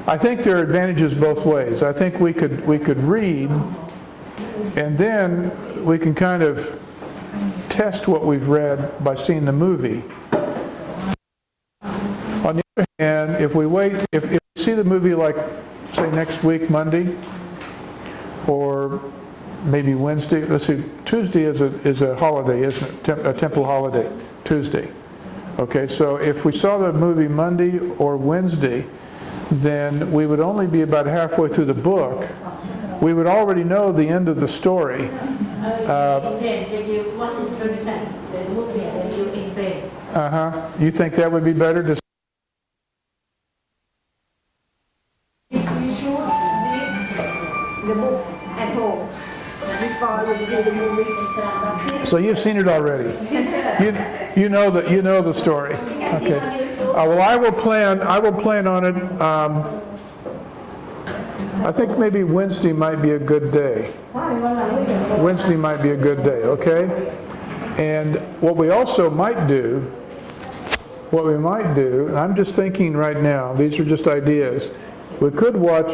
I think there are advantages both ways. I think we could read, and then we can kind of test what we've read by seeing the movie. On the other hand, if we see the movie like, say, next week, Monday, or maybe Wednesday. Let's see, Tuesday is a holiday, isn't it? A temple holiday, Tuesday. Okay, so if we saw the movie Monday or Wednesday, then we would only be about halfway through the book. We would already know the end of the story. You think that would be better to? You should read the book at home before you see the movie. So you've seen it already. You know the story. Okay. Well, I will plan on it. I think maybe Wednesday might be a good day. Wednesday might be a good day. Okay. And what we also might do, and I'm just thinking right now, these are just ideas, we could watch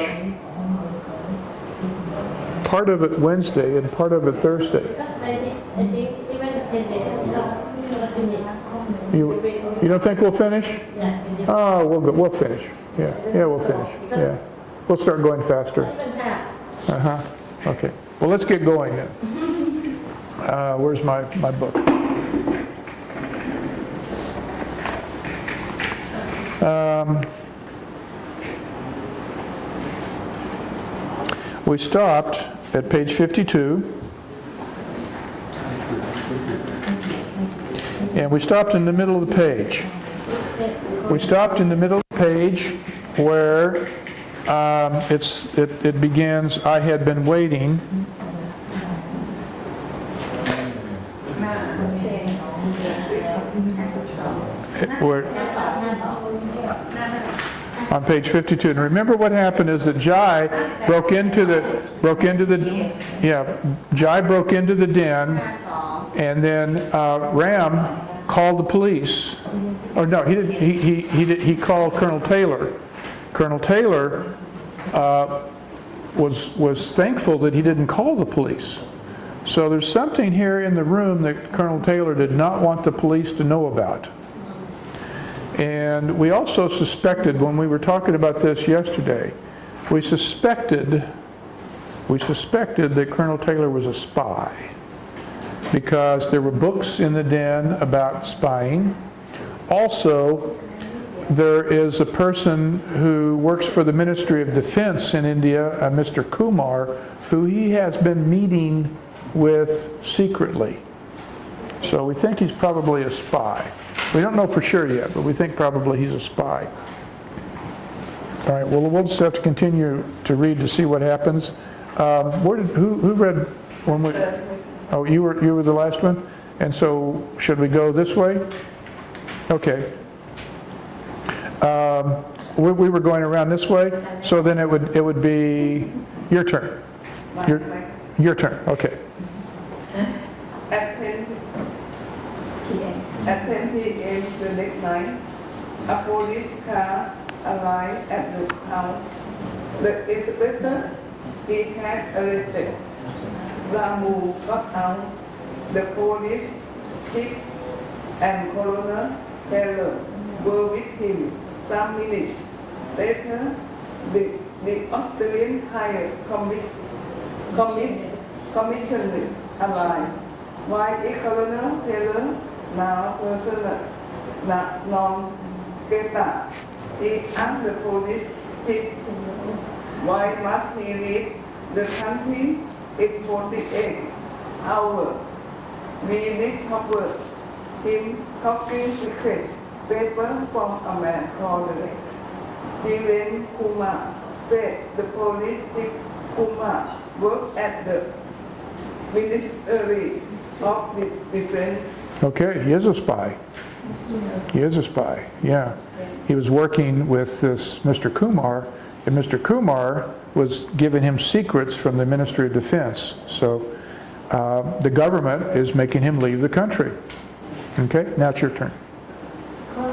part of it Wednesday and part of it Thursday. You don't think we'll finish? Oh, we'll finish. Yeah, we'll finish. Yeah, we'll start going faster. Okay. Well, let's get going then. Where's my book? We stopped at page 52. And we stopped in the middle of the page. We stopped in the middle of the page where it begins, I had been waiting. On page 52. And remember what happened is that Jai broke into the den, and then Ram called the police. Or no, he didn't. He called Colonel Taylor. Colonel Taylor was thankful that he didn't call the police. So there's something here in the room that Colonel Taylor did not want the police to know about. And we also suspected, when we were talking about this yesterday, we suspected that Colonel Taylor was a spy, because there were books in the den about spying. Also, there is a person who works for the Ministry of Defense in India, Mr. Kumar, who he has been meeting with secretly. So we think he's probably a spy. We don't know for sure yet, but we think probably he's a spy. All right, well, we'll just have to continue to read to see what happens. Who read when we? Oh, you were the last one? And so, should we go this way? Okay. We were going around this way, so then it would be your turn. Your turn, okay. At 10 p.m. the next night, a police car arrived at the house. The inspector he had arrested Ramu got out. The police chief and Coroner Taylor were with him. Some minutes later, the Australian High Commissioner arrived. Why is Coroner Taylor now persona non grata? He asked the police chief, why must he leave the country in 48 hours? We discovered him copying secret paper from a man called Jiren Kumar. Said the police chief Kumar worked at the Ministry of Defense. Okay, he is a spy. He is a spy, yeah. He was working with this Mr. Kumar, and Mr. Kumar was giving him secrets from the Ministry of Defense. So the government is making him leave the country. Okay, now it's your turn. Look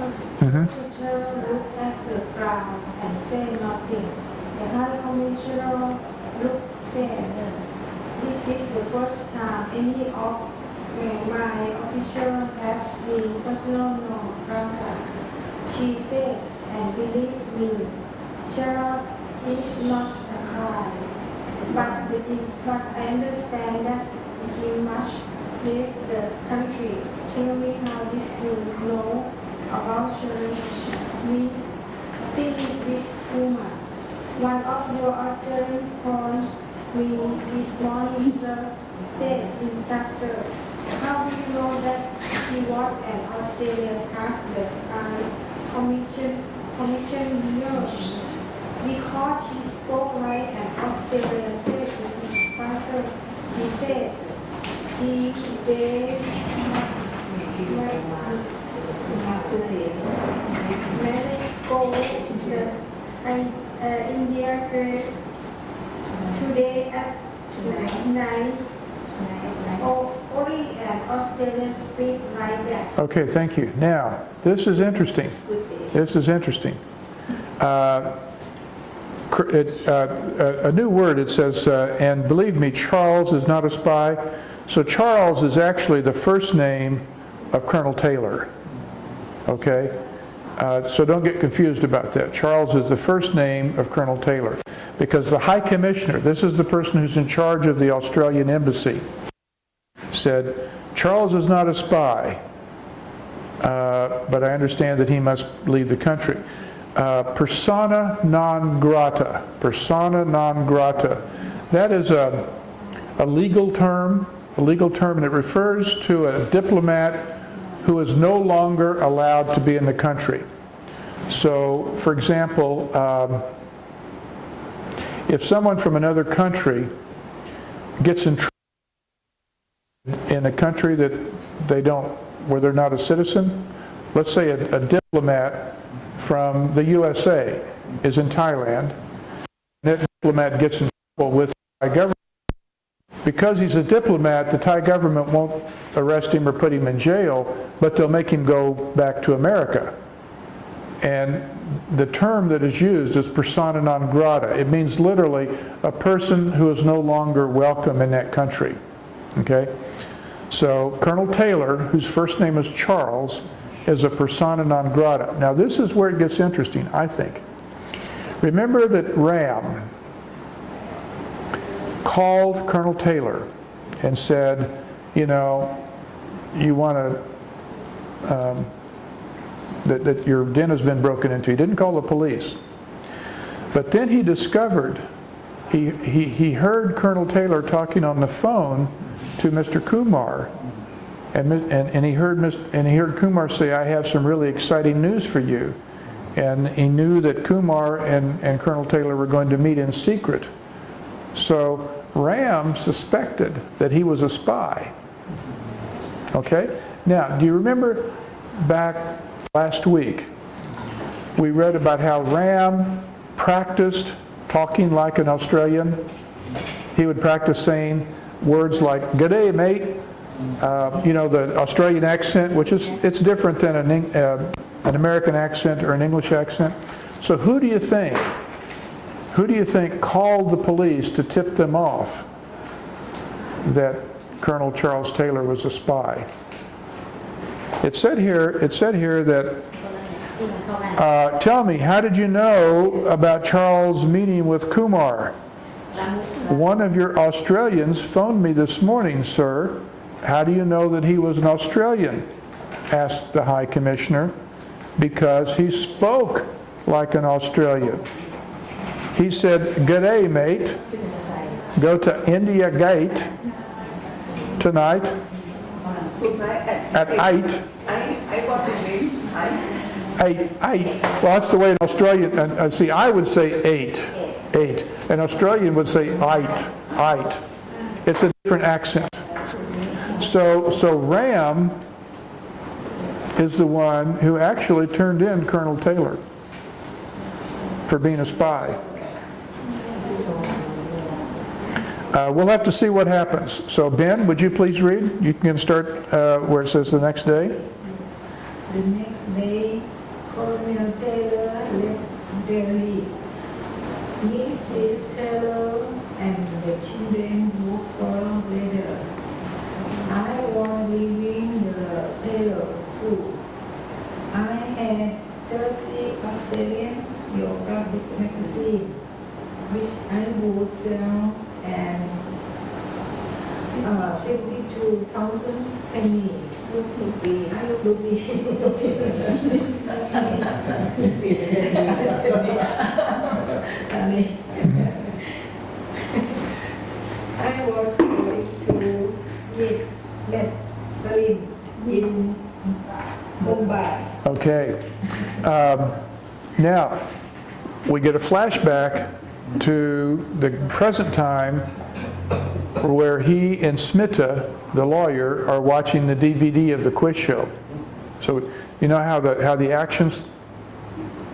at the ground and say not nothing. The High Commissioner said, "This is the first time any of my officials has been persona non grata." She said, "And believe me, Sharaf is not a crime. But I understand that he must leave the country. Tell me how this you know about Sharaf means thing with Kuma. One of your Australian friends me this morning, sir," said instructor. "How do you know that she was an Australian?" asked the commissioner. "Because she spoke like an Australian," said the instructor. He said, Maryknoll, India Grace, today at 9. Only an Australian speak like that. Okay, thank you. Now, this is interesting. This is interesting. A new word, it says, and believe me, Charles is not a spy. So Charles is actually the first name of Colonel Taylor. Okay? So don't get confused about that. Charles is the first name of Colonel Taylor. Because the High Commissioner, this is the person who's in charge of the Australian Embassy, said, "Charles is not a spy, but I understand that he must leave the country." Persona non grata. Persona non grata. That is a legal term, and it refers to a diplomat who is no longer allowed to be in the country. So, for example, if someone from another country gets in a country that where they're not a citizen, let's say a diplomat from the USA is in Thailand, and that diplomat gets in trouble with the Thai government. Because he's a diplomat, the Thai government won't arrest him or put him in jail, but they'll make him go back to America. And the term that is used is persona non grata. It means literally a person who is no longer welcome in that country. Okay? So Colonel Taylor, whose first name is Charles, is a persona non grata. Now this is where it gets interesting, I think. Remember that Ram called Colonel Taylor and said, you know, you want to, that your den has been broken into. He didn't call the police. But then he discovered, he heard Colonel Taylor talking on the phone to Mr. Kumar. And he heard Kumar say, "I have some really exciting news for you." And he knew that Kumar and Colonel Taylor were going to meet in secret. So Ram suspected that he was a spy. Okay? Now, do you remember back last week, we read about how Ram practiced talking like an Australian? He would practice saying words like, "G'day, mate." You know, the Australian accent, which it's different than an American accent or an English accent. So who do you think called the police to tip them off that Colonel Charles Taylor was a spy? It said here that, tell me, how did you know about Charles' meeting with Kumar? "One of your Australians phoned me this morning, sir." "How do you know that he was an Australian?" asked the High Commissioner. "Because he spoke like an Australian. He said, 'G'day, mate. Go to India Gate tonight at 8. What's his name? 8. Well, that's the way an Australian, see, I would say 8. An Australian would say 8. It's a different accent. So Ram is the one who actually turned in Colonel Taylor for being a spy. We'll have to see what happens. So Ben, would you please read? You can start where it says the next day. The next day, Colonel Taylor left Delhi. Mrs. Taylor and the children look for weather. I was leaving the Taylor too. I had 30 Australian geographic magazines, which I would sell and 52,000 pennies. Rupee. Sorry. I was going to get Salim in Mumbai. Okay. Now, we get a flashback to the present time where he and Smita, the lawyer, are watching the DVD of the quiz show. So you know how the action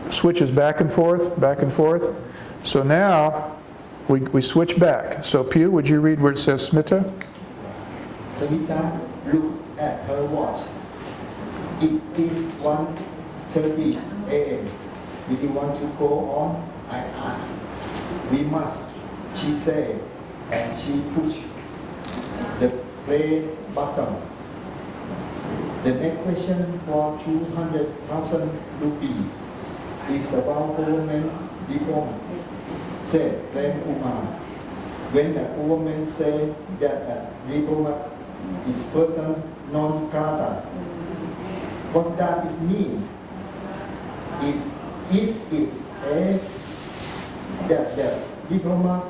switches back and forth? So now we switch back. So Pew, would you read where it says Smita? Smita looked at her watch. It is 1:30 a.m. Do you want to go on? I asked. We must, she said, and she pushed the play button. The next question for 200,000 rupees is about government reform, said Prem Kumar. When the government said that a diplomat is person non grata, what does it mean? Is it that the diplomat